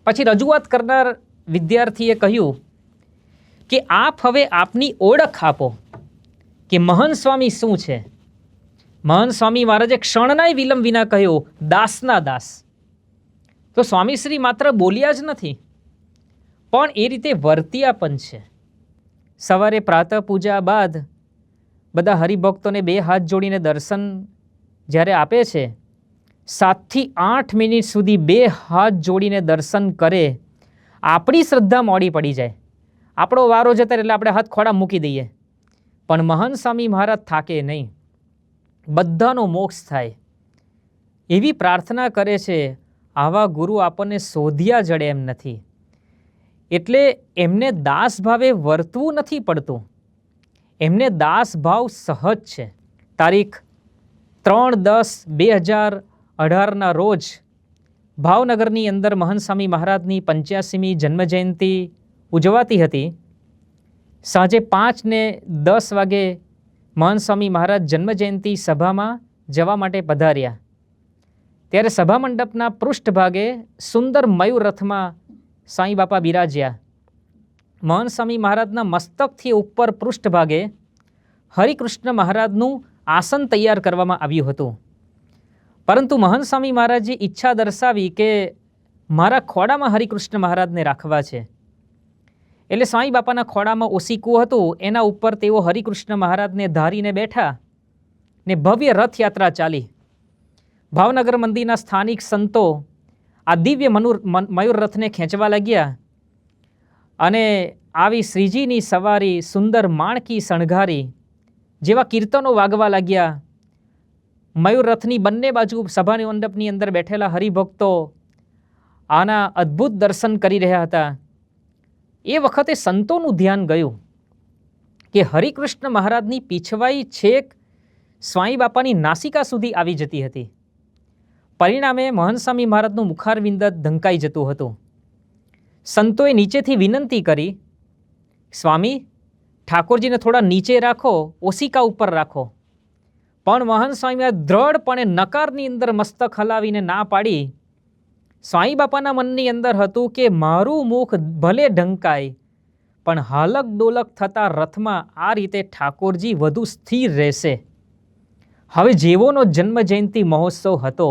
પછી રજૂઆત કરનાર વિદ્યાર્થીએ કહ્યું કે આપ હવે આપની ઓળખ આપો કે મહંત સ્વામી શું છે. મહંત સ્વામી મહારાજે ક્ષણનાય વિલંબ વિના કહ્યું, દાસના દાસ. તો સ્વામીશ્રી માત્ર બોલ્યા જ નથી, પણ એ રીતે વર્ત્યા પણ છે. સવારે પ્રાતઃ પૂજા બાદ બધા હરિભક્તોને 2 હાથ જોડીને દર્શન જ્યારે આપે છે, 7 થી 8 મિનિટ સુધી 2 હાથ જોડીને દર્શન કરે. આપણી શ્રદ્ધા મોડી પડી જાય, આપણો વારો જતા એટલે આપણે હાથ ખોડા મૂકી દઈએ, પણ મહંત સ્વામી મહારાજ થાકે નહીં, બધાનો મોક્ષ થાય એવી પ્રાર્થના કરે છે. આવા ગુરુ આપણને શોધ્યા જડે એમ નથી, એટલે એમને દાસ ભાવે વર્તવું નથી પડતું, એમને દાસ ભાવ સહજ છે. તારીખ 3/10/2018ના રોજ ભાવનગરની અંદર મહંત સ્વામી મહારાજની 85મી જન્મજયંતિ ઉજવાતી હતી. સાંજે 5:10 વાગે મહંત સ્વામી મહારાજ જન્મજયંતિ સભામાં જવા માટે પધાર્યા. ત્યારે સભા મંડપના પૃષ્ઠભાગે સુંદર મયુર રથમાં સાંઈ બાપા બિરાજ્યા. મહંત સ્વામી મહારાજના મસ્તકથી ઉપર પૃષ્ઠભાગે હરિકૃષ્ણ મહારાજનું આસન તૈયાર કરવામાં આવ્યું હતું. પરંતુ મહંત સ્વામી મહારાજે ઈચ્છા દર્શાવી કે મારા ખોડામાં હરિકૃષ્ણ મહારાજને રાખવા છે. એટલે સાંઈ બાપાના ખોડામાં ઓસીકું હતું, એના ઉપર તેઓ હરિકૃષ્ણ મહારાજને ધારીને બેઠા ને ભવ્ય રથયાત્રા ચાલી. ભાવનગર મંદિરના સ્થાનિક સંતો આ દિવ્ય મયુર રથને ખેંચવા લાગ્યા અને આવી શ્રીજીની સવારી સુંદર માણકી શણગારી જેવા કીર્તનો વાગવા લાગ્યા. મયુર રથની બંને બાજુ સભાની મંડપની અંદર બેઠેલા હરિભક્તો આના અદ્ભુત દર્શન કરી રહ્યા હતા. એ વખતે સંતોનું ધ્યાન ગયું કે હરિકૃષ્ણ મહારાજની પીછવાઈ છેક સ્વામી બાપાની નાસિકા સુધી આવી જતી હતી. પરિણામે મહંત સ્વામી મહારાજનું મુખારવિંદ ઢંકાઈ જતું હતું. સંતોએ નીચેથી વિનંતી કરી, સ્વામી ઠાકોરજીને થોડા નીચે રાખો, ઓસિકા ઉપર રાખો. પણ મહંત સ્વામીએ દ્રઢપણે નકારની અંદર મસ્તક હલાવીને ના પાડી. સ્વામી બાપાના મનની અંદર હતું કે મારું મુખ ભલે ઢંકાય, પણ હાલક ડોલક થતા રથમાં આ રીતે ઠાકોરજી વધુ સ્થિર રહેશે. હવે જેવોનો જન્મજયંતિ મહોત્સવ હતો,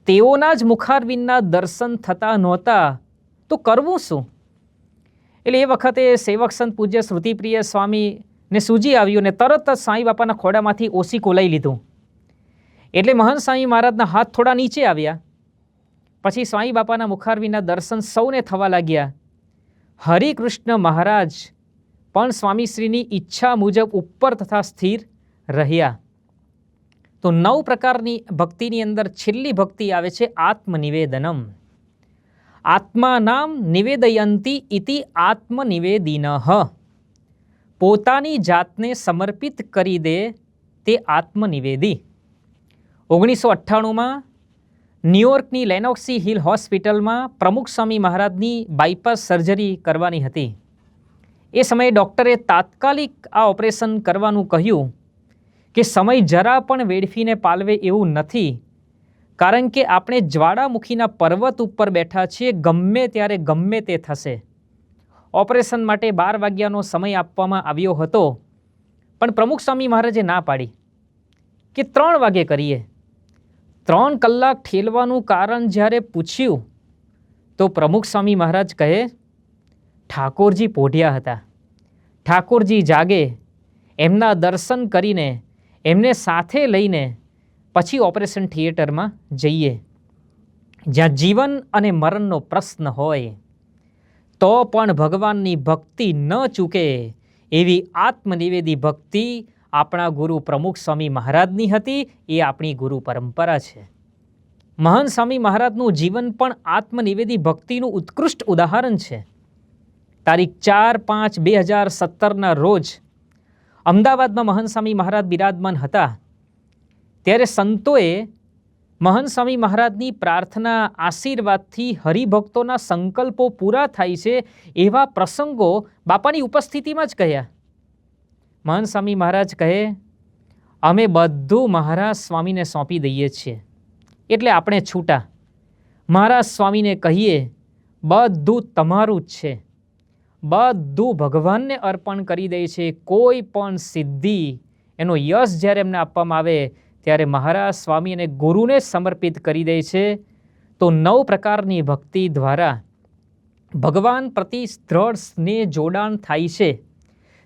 તેઓના જ મુખારવિંદના દર્શન થતા નહોતા, તો કરવું શું? એટલે એ વખતે સેવક સંત પૂજ્ય શ્રુતિપ્રિય સ્વામીને સૂજી આવ્યું ને તરત જ સાંઈ બાપાના ખોડામાંથી ઓસીકો લઈ લીધું. એટલે મહંત સ્વામી મહારાજના હાથ થોડા નીચે આવ્યા. પછી સ્વામી બાપાના મુખારવિંદના દર્શન સૌને થવા લાગ્યા. હરિકૃષ્ણ મહારાજ પણ સ્વામીશ્રીની ઈચ્છા મુજબ ઉપર તથા સ્થિર રહ્યા. તો 9 પ્રકારની ભક્તિની અંદર છેલ્લી ભક્તિ આવે છે આત્મનિવેદનમ. આત્માનામ નિવેદયંતી ઇતિ આત્મનિવેદિનઃ. પોતાની જાતને સમર્પિત કરી દે તે આત્મનિવેદી. 1998માં ન્યૂયોર્કની લેનોક્સી હિલ હોસ્પિટલમાં પ્રમુખ સ્વામી મહારાજની બાયપાસ સર્જરી કરવાની હતી. એ સમયે ડૉક્ટરે તાત્કાલિક આ ઓપરેશન કરવાનું કહ્યું કે સમય જરા પણ વેડફીને પાલવે એવું નથી, કારણ કે આપણે જ્વાળામુખીના પર્વત ઉપર બેઠા છીએ, ગમે ત્યારે ગમે તે થશે. ઓપરેશન માટે 12 વાગ્યાનો સમય આપવામાં આવ્યો હતો, પણ પ્રમુખ સ્વામી મહારાજે ના પાડી કે 3 વાગે કરીએ. 3 કલાક ઠેલવાનું કારણ જ્યારે પૂછ્યું તો પ્રમુખ સ્વામી મહારાજ કહે, ઠાકોરજી પોઢ્યા હતા, ઠાકોરજી જાગે, એમના દર્શન કરીને એમને સાથે લઈને પછી ઓપરેશન થિયેટરમાં જઈએ. જ્યાં જીવન અને મરણનો પ્રશ્ન હોય તો પણ ભગવાનની ભક્તિ ન ચૂકે એવી આત્મનિવેદી ભક્તિ આપણા ગુરુ પ્રમુખ સ્વામી મહારાજની હતી. એ આપણી ગુરુ પરંપરા છે. મહંત સ્વામી મહારાજનું જીવન પણ આત્મનિવેદી ભક્તિનું ઉત્કૃષ્ટ ઉદાહરણ છે. તારીખ 4/5/2017ના રોજ અમદાવાદમાં મહંત સ્વામી મહારાજ બિરાજમાન હતા. ત્યારે સંતોએ મહંત સ્વામી મહારાજની પ્રાર્થના આશીર્વાદથી હરિભક્તોના સંકલ્પો પૂરા થાય છે એવા પ્રસંગો બાપાની ઉપસ્થિતિમાં જ કહ્યા. મહાન સ્વામી મહારાજ કહે, અમે બધું મહારાજ સ્વામીને સોંપી દઈએ છીએ, એટલે આપણે છૂટા. મહારાજ સ્વામીને કહીએ, બધું તમારું જ છે, બધું ભગવાનને અર્પણ કરી દે છે. કોઈ પણ સિદ્ધિ, એનો યશ જ્યારે એમને આપવામાં આવે ત્યારે મહારાજ સ્વામી અને ગુરુને સમર્પિત કરી દે છે. તો 9 પ્રકારની ભક્તિ દ્વારા ભગવાન પ્રતિ દ્રઢ સ્નેહ જોડાણ થાય છે.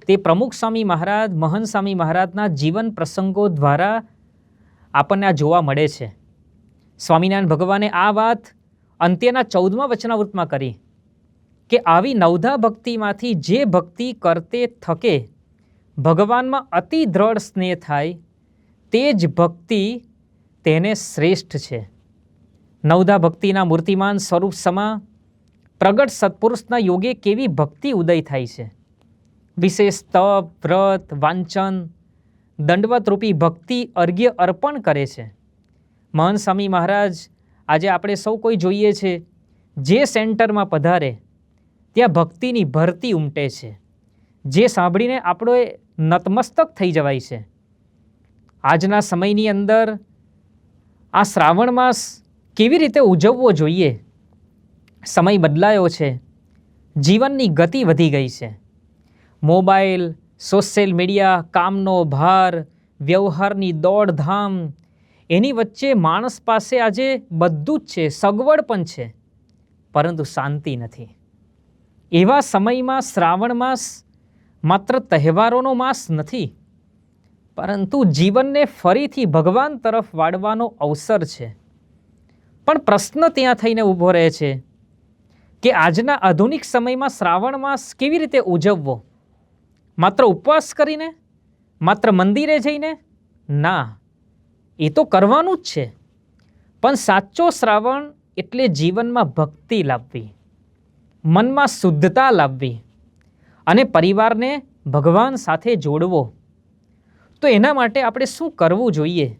તે પ્રમુખ સ્વામી મહારાજ, મહંત સ્વામી મહારાજના જીવન પ્રસંગો દ્વારા આપણને આ જોવા મળે છે. સ્વામિનારાયણ ભગવાને આ વાત અંત્યના 14મા વચનાવૃતમાં કરી કે આવી નવધા ભક્તિમાંથી જે ભક્તિ કરતે થકે ભગવાનમાં અતિ દ્રઢ સ્નેહ થાય, તે જ ભક્તિ તેને શ્રેષ્ઠ છે. નવધા ભક્તિના મૂર્તિમાન સ્વરૂપ સમા પ્રગટ સત્પુરુષના યોગે કેવી ભક્તિ ઉદય થાય છે. વિશેષ તપ, વ્રત, વાંચન, દંડવત રૂપી ભક્તિ અર્ઘ્ય અર્પણ કરે છે. મહંત સ્વામી મહારાજ આજે આપણે સૌ કોઈ જોઈએ છે, જે સેન્ટરમાં પધારે ત્યાં ભક્તિની ભરતી ઉમટે છે, જે સાંભળીને આપણો નતમસ્તક થઈ જવાય છે. આજના સમયની અંદર આ શ્રાવણ માસ કેવી રીતે ઉજવવો જોઈએ? સમય બદલાયો છે, જીવનની ગતિ વધી ગઈ છે. મોબાઈલ, સોશિયલ મીડિયા, કામનો ભાર, વ્યવહારની દોડધામ, એની વચ્ચે માણસ પાસે આજે બધું જ છે, સગવડ પણ છે, પરંતુ શાંતિ નથી. એવા સમયમાં શ્રાવણ માસ માત્ર તહેવારોનો માસ નથી, પરંતુ જીવનને ફરીથી ભગવાન તરફ વાળવાનો અવસર છે. પણ પ્રશ્ન ત્યાં થઈને ઊભો રહે છે કે આજના આધુનિક સમયમાં શ્રાવણ માસ કેવી રીતે ઉજવવો? માત્ર ઉપવાસ કરીને? માત્ર મંદિરે જઈને? ના, એ તો કરવાનું જ છે, પણ સાચો શ્રાવણ એટલે જીવનમાં ભક્તિ લાવવી, મનમાં શુદ્ધતા લાવવી અને પરિવારને ભગવાન સાથે જોડવો. તો એના માટે આપણે શું કરવું જોઈએ?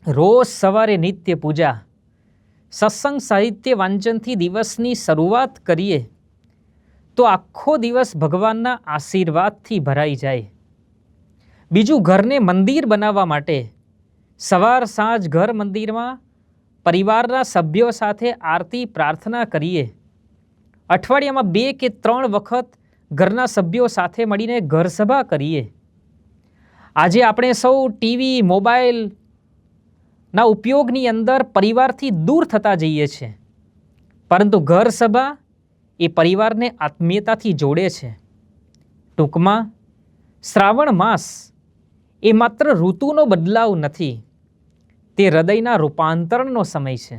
રોજ સવારે નિત્ય પૂજા, સત્સંગ સાહિત્ય વાંચનથી દિવસની શરૂઆત કરીએ તો આખો દિવસ ભગવાનના આશીર્વાદથી ભરાઈ જાય. બીજું, ઘરને મંદિર બનાવવા માટે સવાર સાંજ ઘર મંદિરમાં પરિવારના સભ્યો સાથે આરતી પ્રાર્થના કરીએ. અઠવાડિયામાં 2 કે 3 વખત ઘરના સભ્યો સાથે મળીને ઘર સભા કરીએ. આજે આપણે સૌ ટીવી, મોબાઈલના ઉપયોગની અંદર પરિવારથી દૂર થતા જઈએ છીએ, પરંતુ ઘર સભા એ પરિવારને આત્મીયતાથી જોડે છે. ટૂંકમાં, શ્રાવણ માસ એ માત્ર ઋતુનો બદલાવ નથી, તે હૃદયના રૂપાંતરણનો સમય છે.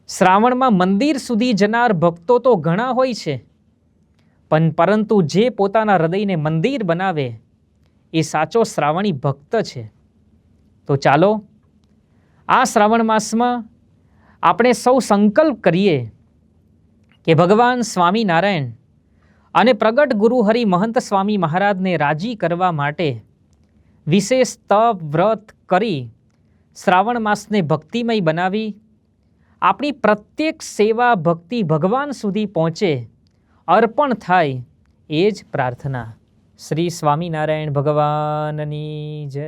શ્રાવણમાં મંદિર સુધી જનાર ભક્તો તો ઘણા હોય છે, પરંતુ જે પોતાના હૃદયને મંદિર બનાવે એ સાચો શ્રાવણી ભક્ત છે. તો ચાલો આ શ્રાવણ માસમાં આપણે સૌ સંકલ્પ કરીએ કે ભગવાન સ્વામિનારાયણ અને પ્રગટ ગુરુ હરિ મહંત સ્વામી મહારાજને રાજી કરવા માટે વિશેષ તપ, વ્રત કરી શ્રાવણ માસને ભક્તિમય બનાવી આપણી પ્રત્યેક સેવા ભક્તિ ભગવાન સુધી પહોંચે, અર્પણ થાય, એ જ પ્રાર્થના. શ્રી સ્વામિનારાયણ ભગવાનની જય.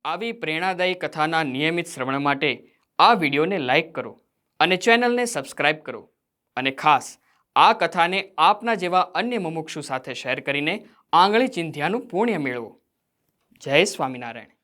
આવી પ્રેરણાદાયી કથાના નિયમિત શ્રવણ માટે આ વિડીયોને લાઈક કરો અને ચેનલને સબસ્ક્રાઈબ કરો. અને ખાસ આ કથાને આપના જેવા અન્ય મુમુક્ષુ સાથે શેર કરીને આંગળી ચિંધ્યાનું પુણ્ય મેળવો. જય સ્વામિનારાયણ.